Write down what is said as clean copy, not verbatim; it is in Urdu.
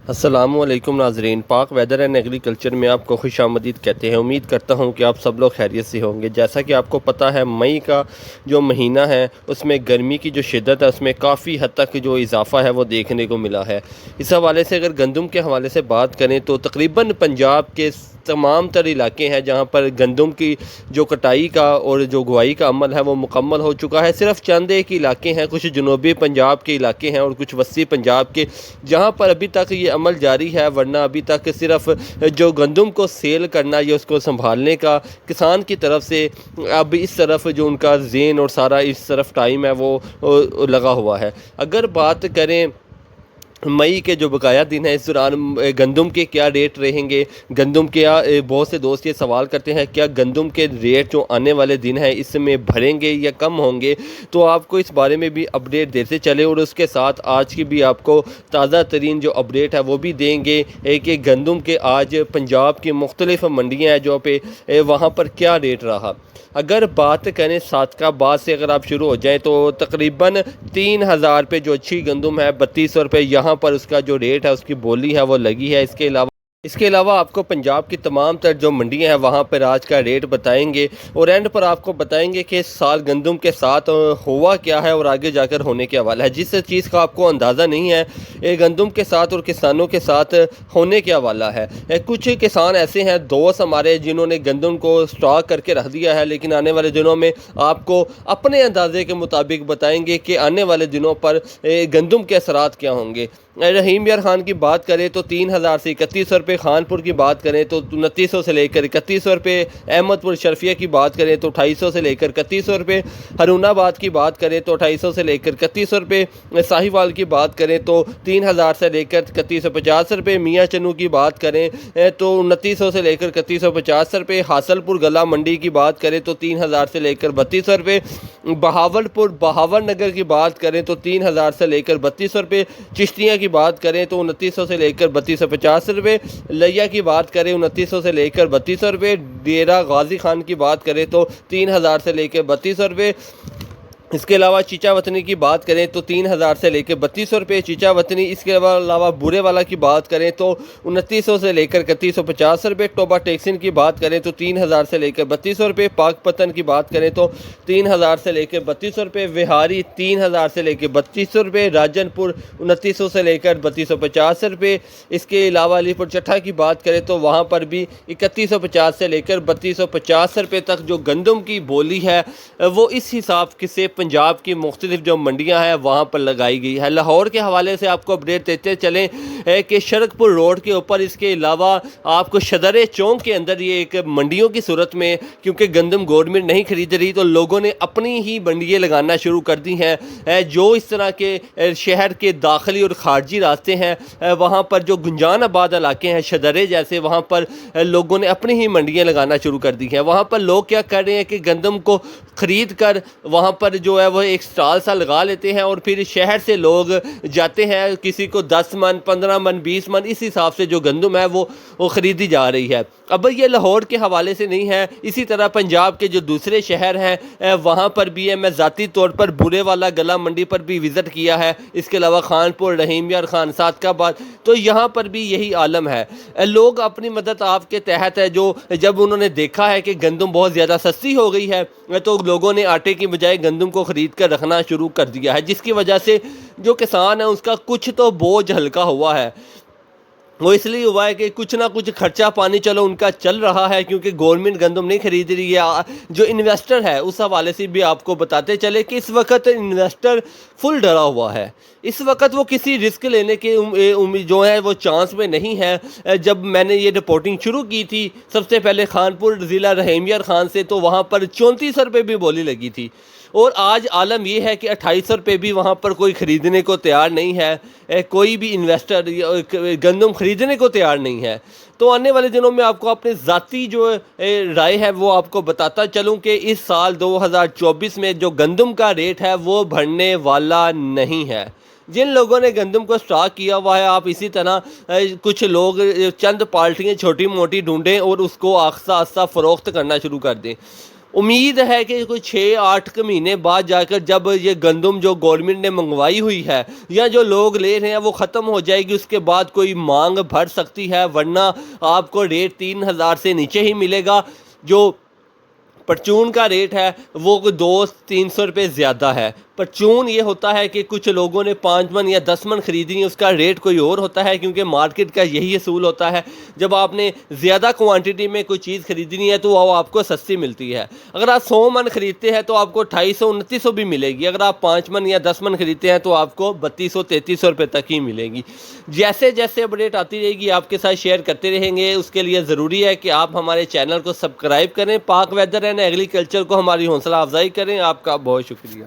السلام علیکم ناظرین، پاک ویدر اینڈ ایگریکلچر میں آپ کو خوش آمدید کہتے ہیں۔ امید کرتا ہوں کہ آپ سب لوگ خیریت سے ہوں گے۔ جیسا کہ آپ کو پتہ ہے، مئی کا جو مہینہ ہے اس میں گرمی کی جو شدت ہے اس میں کافی حد تک جو اضافہ ہے وہ دیکھنے کو ملا ہے۔ اس حوالے سے اگر گندم کے حوالے سے بات کریں تو تقریباً پنجاب کے تمام تر علاقے ہیں جہاں پر گندم کی جو کٹائی کا اور جو گوائی کا عمل ہے وہ مکمل ہو چکا ہے۔ صرف چند ایک علاقے ہیں، کچھ جنوبی پنجاب کے علاقے ہیں اور کچھ وسطی پنجاب کے، جہاں پر ابھی تک یہ عمل جاری ہے، ورنہ ابھی تک صرف جو گندم کو سیل کرنا یا اس کو سنبھالنے کا کسان کی طرف سے اب اس طرف جو ان کا ذہن اور سارا اس طرف ٹائم ہے وہ لگا ہوا ہے۔ اگر بات کریں مئی کے جو بقایا دن ہیں، اس دوران گندم کے کیا ریٹ رہیں گے، گندم کیا بہت سے دوست یہ سوال کرتے ہیں کیا گندم کے ریٹ جو آنے والے دن ہیں اس میں بڑھیں گے یا کم ہوں گے، تو آپ کو اس بارے میں بھی اپڈیٹ دیتے چلے اور اس کے ساتھ آج کی بھی آپ کو تازہ ترین جو اپڈیٹ ہے وہ بھی دیں گے کہ گندم کے آج پنجاب کی مختلف منڈیاں ہیں جو پہ وہاں پر کیا ریٹ رہا۔ اگر بات کریں صادقہ بات سے اگر آپ شروع ہو جائیں تو تقریباً 3000 پہ جو اچھی گندم ہے 3200 روپے یہاں پر اس کا جو ریٹ ہے، اس کی بولی ہے وہ لگی ہے۔ اس کے علاوہ آپ کو پنجاب کی تمام تر جو منڈیاں ہیں وہاں پر آج کا ریٹ بتائیں گے اور اینڈ پر آپ کو بتائیں گے کہ اس سال گندم کے ساتھ ہوا کیا ہے اور آگے جا کر ہونے کے حوالہ ہے۔ جس چیز کا آپ کو اندازہ نہیں ہے یہ گندم کے ساتھ اور کسانوں کے ساتھ ہونے کے حوالہ ہے۔ کچھ کسان ایسے ہیں دوست ہمارے جنہوں نے گندم کو سٹاک کر کے رکھ دیا ہے، لیکن آنے والے دنوں میں آپ کو اپنے اندازے کے مطابق بتائیں گے کہ آنے والے دنوں پر گندم کے اثرات کیا ہوں گے۔ رحیم یار خان کی بات کریں تو 3000 سے 3100 روپے، خان پور کی بات کریں تو 2900 سے لے کر 3100 روپے، احمد پور شرفیہ کی بات کریں تو 2800 سے لے کر 3100 روپے، ہرون آباد کی بات کریں تو 2800 سے لے کر 3100 روپے، ساہیوال کی بات کریں تو 3000 سے لے کر 3150 روپے، میاں چنو کی بات کریں تو 2900 سے لے کر 3150 روپے، حاصل پور گلا منڈی کی بات کریں تو 3000 سے لے کر 3200 روپے، بہاول نگر کی بات کریں تو 3000 سے لے کر 3200 روپے، چشتیاں کی بات کریں تو 2900 سے لے کر 3250 روپے، لیا کی بات کریں 2900 سے لے کر 3200 روپے، ڈیرہ غازی خان کی بات کریں تو 3000 سے لے کر 3200 روپے۔ اس کے علاوہ چیچا وطنی کی بات کریں تو 3000 سے لے کے 3200 روپے چیچا وطنی۔ اس کے علاوہ بورے والا کی بات کریں تو 2900 سے لے کر 3150 روپے، ٹوبا ٹیکسن کی بات کریں تو 3000 سے لے کر 3200 روپے، پاک پتن کی بات کریں تو 3000 سے لے کر 3200 روپے، وہاری 3000 سے لے کے 3200 روپے، راجن پور 2900 سے لے کر 3250 روپے۔ اس کے علاوہ علی پور چٹھا کی بات کریں تو وہاں پر بھی 3150 سے لے کر 3250 روپے تک جو گندم کی بولی ہے وہ اس حساب سے پنجاب کی مختلف جو منڈیاں ہیں وہاں پر لگائی گئی ہے۔ لاہور کے حوالے سے آپ کو اپڈیٹ دیتے چلیں کہ شرک پور روڈ کے اوپر، اس کے علاوہ آپ کو شدر چونک کے اندر یہ ایک منڈیوں کی صورت میں، کیونکہ گندم گورنمنٹ نہیں خرید رہی تو لوگوں نے اپنی ہی منڈیاں لگانا شروع کر دی ہیں۔ جو اس طرح کے شہر کے داخلی اور خارجی راستے ہیں وہاں پر جو گنجان آباد علاقے ہیں شدرے جیسے، وہاں پر لوگوں نے اپنی ہی منڈیاں لگانا شروع کر دی ہیں۔ وہاں پر لوگ کیا کر رہے ہیں کہ گندم کو خرید کر وہاں پر جو ہے وہ ایک سٹال سا لگا لیتے ہیں اور پھر شہر سے لوگ جاتے ہیں، کسی کو 10 من 15 من 20 من اس حساب سے جو گندم ہے وہ خریدی جا رہی ہے۔ اب یہ لاہور کے حوالے سے نہیں ہے، اسی طرح پنجاب کے جو دوسرے شہر ہیں وہاں پر بھی ہے۔ میں ذاتی طور پر بورے والا گلا منڈی پر بھی وزٹ کیا ہے، اس کے علاوہ خان پور، رحیم یار خان، صادقہ آباد، تو یہاں پر بھی یہی عالم ہے۔ لوگ اپنی مدد آپ کے تحت ہے، جو جب انہوں نے دیکھا ہے کہ گندم بہت زیادہ سستی ہو گئی ہے تو لوگوں نے آٹے کی بجائے گندم کو خرید کر رکھنا شروع کر دیا ہے، جس کی وجہ سے جو کسان ہے اس کا کچھ تو بوجھ ہلکا ہوا ہے۔ وہ اس لیے ہوا ہے کہ کچھ نہ کچھ خرچہ پانی چلو ان کا چل رہا ہے، کیونکہ گورنمنٹ گندم نہیں خرید رہی ہے۔ جو انویسٹر ہے اس حوالے سے بھی آپ کو بتاتے چلے کہ اس وقت انویسٹر فل ڈرا ہوا ہے۔ اس وقت وہ کسی رسک لینے کے جو ہے وہ چانس میں نہیں ہے۔ جب میں نے یہ رپورٹنگ شروع کی تھی سب سے پہلے خان پور ضلع رحیم یار خان سے، تو وہاں پر 3400 روپے بھی بولی لگی تھی، اور آج عالم یہ ہے کہ 2800 روپے بھی وہاں پر کوئی خریدنے کو تیار نہیں ہے، کوئی بھی انویسٹر گندم خریدنے کو تیار نہیں ہے۔ تو آنے والے دنوں میں آپ کو اپنے ذاتی جو رائے ہے وہ آپ کو بتاتا چلوں کہ اس سال 2024 میں جو گندم کا ریٹ ہے وہ بڑھنے والا نہیں ہے۔ جن لوگوں نے گندم کو سٹاک کیا ہوا ہے، آپ اسی طرح کچھ لوگ چند پالٹیاں چھوٹی موٹی ڈھونڈیں اور اس کو آہستہ آہستہ فروخت کرنا شروع کر دیں۔ امید ہے کہ کوئی 6-8 مہینے بعد جا کر جب یہ گندم جو گورنمنٹ نے منگوائی ہوئی ہے یا جو لوگ لے رہے ہیں وہ ختم ہو جائے گی، اس کے بعد کوئی مانگ بڑھ سکتی ہے، ورنہ آپ کو ریٹ 3000 سے نیچے ہی ملے گا۔ جو پرچون کا ریٹ ہے وہ 200-300 روپے زیادہ ہے۔ پرچون یہ ہوتا ہے کہ کچھ لوگوں نے 5 من یا 10 من خریدنی ہے، اس کا ریٹ کوئی اور ہوتا ہے، کیونکہ مارکیٹ کا یہی اصول ہوتا ہے، جب آپ نے زیادہ کوانٹٹی میں کوئی چیز خریدنی ہے تو وہ آپ کو سستی ملتی ہے۔ اگر آپ 100 من خریدتے ہیں تو آپ کو 2800-2900 بھی ملے گی، اگر آپ 5 من یا 10 من خریدتے ہیں تو آپ کو 3200-3300 روپے تک ہی ملے گی۔ جیسے جیسے اپڈیٹ آتی رہے گی آپ کے ساتھ شیئر کرتے رہیں گے، اس کے لیے ضروری ہے کہ آپ ہمارے چینل کو سبسکرائب کریں، پاک ویدر اینڈ ایگریکلچر کو ہماری حوصلہ افزائی کریں۔ آپ کا بہت شکریہ۔